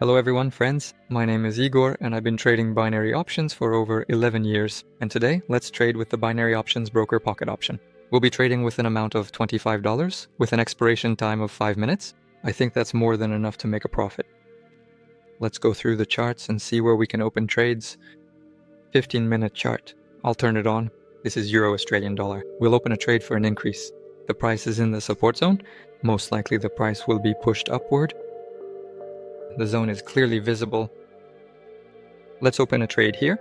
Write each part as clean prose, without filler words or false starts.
Hello everyone, friends. My name is Igor and I've been trading binary options for over 11 years. And today, let's trade with the binary options broker pocket option. We'll be trading with an amount of $25 with an expiration time of 5 minutes. I think that's more than enough to make a profit. Let's go through the charts and see where we can open trades. 15-minute chart. I'll turn it on. This is Euro Australian dollar. We'll open a trade for an increase. The price is in the support zone. Most likely the price will be pushed upward. The zone is clearly visible. Let's open a trade here.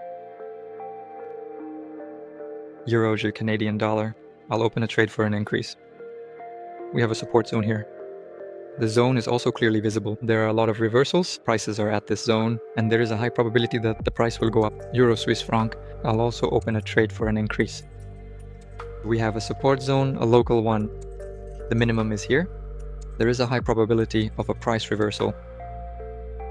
Euro to Canadian dollar. I'll open a trade for an increase. We have a support zone here. The zone is also clearly visible. There are a lot of reversals. Prices are at this zone, and there is a high probability that the price will go up. Euro Swiss franc. I'll also open a trade for an increase. We have a support zone, a local one. The minimum is here. There is a high probability of a price reversal.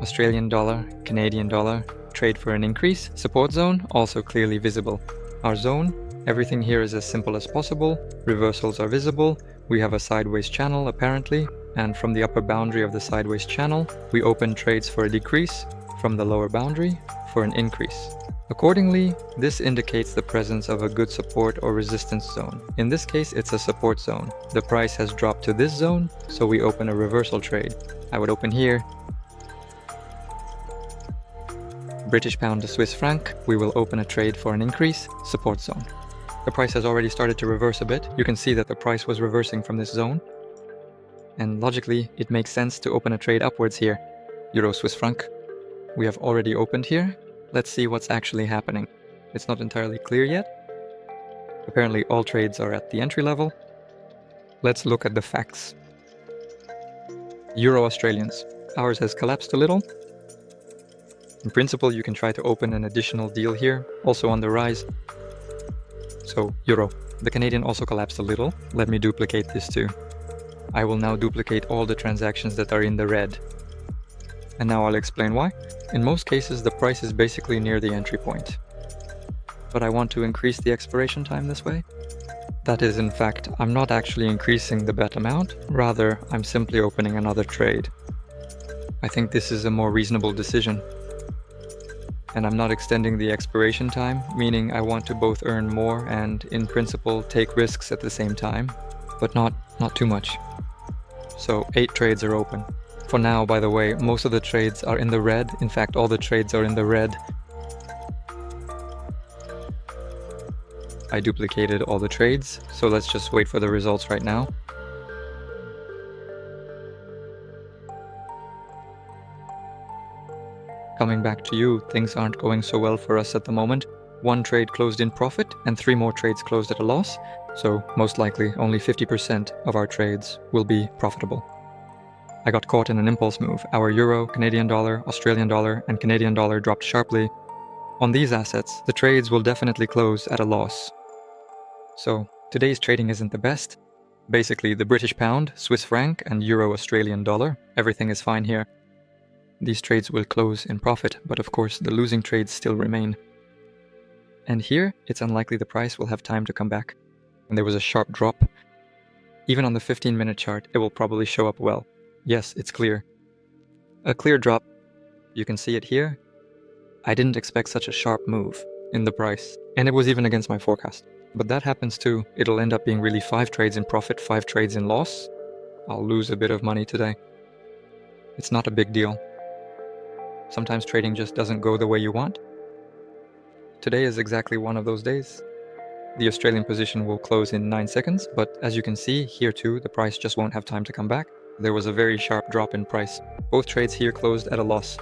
Australian dollar, Canadian dollar, trade for an increase, support zone, also clearly visible. Our zone, everything here is as simple as possible, reversals are visible, we have a sideways channel apparently, and from the upper boundary of the sideways channel, we open trades for a decrease, from the lower boundary for an increase. Accordingly, this indicates the presence of a good support or resistance zone. In this case, it's a support zone. The price has dropped to this zone, so we open a reversal trade. I would open here. British pound to Swiss franc, we will open a trade for an increase, support zone. The price has already started to reverse a bit. You can see that the price was reversing from this zone. And logically, it makes sense to open a trade upwards here. Euro Swiss franc. We have already opened here. Let's see what's actually happening. It's not entirely clear yet. Apparently all trades are at the entry level. Let's look at the facts. Euro Australians. Ours has collapsed a little. In principle, you can try to open an additional deal here, also on the rise. So, Euro. The Canadian also collapsed a little. Let me duplicate this too. I will now duplicate all the transactions that are in the red. And now I'll explain why. In most cases, the price is basically near the entry point. But I want to increase the expiration time this way. That is, in fact, I'm not actually increasing the bet amount, rather, I'm simply opening another trade. I think this is a more reasonable decision. And I'm not extending the expiration time, meaning I want to both earn more and, in principle, take risks at the same time, but not too much. So 8 trades are open. For now, by the way, most of the trades are in the red. In fact, all the trades are in the red. I duplicated all the trades, so let's just wait for the results right now. Coming back to you, things aren't going so well for us at the moment. 1 trade closed in profit and 3 more trades closed at a loss, so most likely only 50% of our trades will be profitable. I got caught in an impulse move. Our euro, Canadian dollar, Australian dollar, and Canadian dollar dropped sharply. On these assets, the trades will definitely close at a loss. So today's trading isn't the best. Basically, the British pound, Swiss franc, and euro Australian dollar, everything is fine here. These trades will close in profit, but of course the losing trades still remain. And here, it's unlikely the price will have time to come back. And there was a sharp drop. Even on the 15-minute chart, it will probably show up well. Yes, it's clear. A clear drop. You can see it here. I didn't expect such a sharp move in the price, and it was even against my forecast. But that happens too. It'll end up being really 5 trades in profit, 5 trades in loss. I'll lose a bit of money today. It's not a big deal. Sometimes trading just doesn't go the way you want. Today is exactly one of those days. The Australian position will close in 9 seconds, but as you can see, here too, the price just won't have time to come back. There was a very sharp drop in price. Both trades here closed at a loss,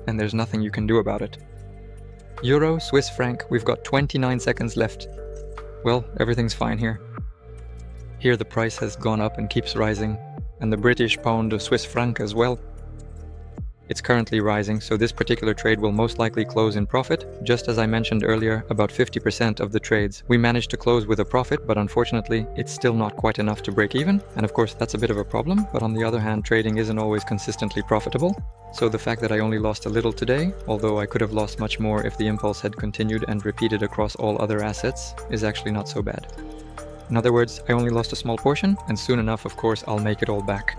and there's nothing you can do about it. Euro, Swiss franc, we've got 29 seconds left. Well, everything's fine here. Here the price has gone up and keeps rising, and the British pound to Swiss franc as well. It's currently rising, so this particular trade will most likely close in profit. Just as I mentioned earlier, about 50% of the trades we managed to close with a profit, but unfortunately, it's still not quite enough to break even. And of course, that's a bit of a problem, but on the other hand, trading isn't always consistently profitable. So the fact that I only lost a little today, although I could have lost much more if the impulse had continued and repeated across all other assets, is actually not so bad. In other words, I only lost a small portion, and soon enough, of course, I'll make it all back.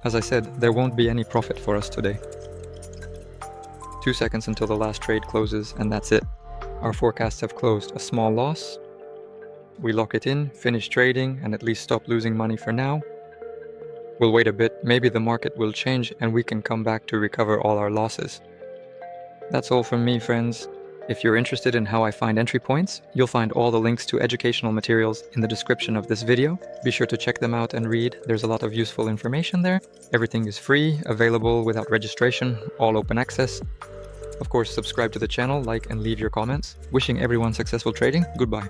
As I said, there won't be any profit for us today. 2 seconds until the last trade closes, and that's it. Our forecasts have closed a small loss. We lock it in, finish trading, and at least stop losing money for now. We'll wait a bit, maybe the market will change and we can come back to recover all our losses. That's all from me, friends. If you're interested in how I find entry points, you'll find all the links to educational materials in the description of this video. Be sure to check them out and read. There's a lot of useful information there. Everything is free, available without registration, all open access. Of course, subscribe to the channel, like and leave your comments. Wishing everyone successful trading. Goodbye.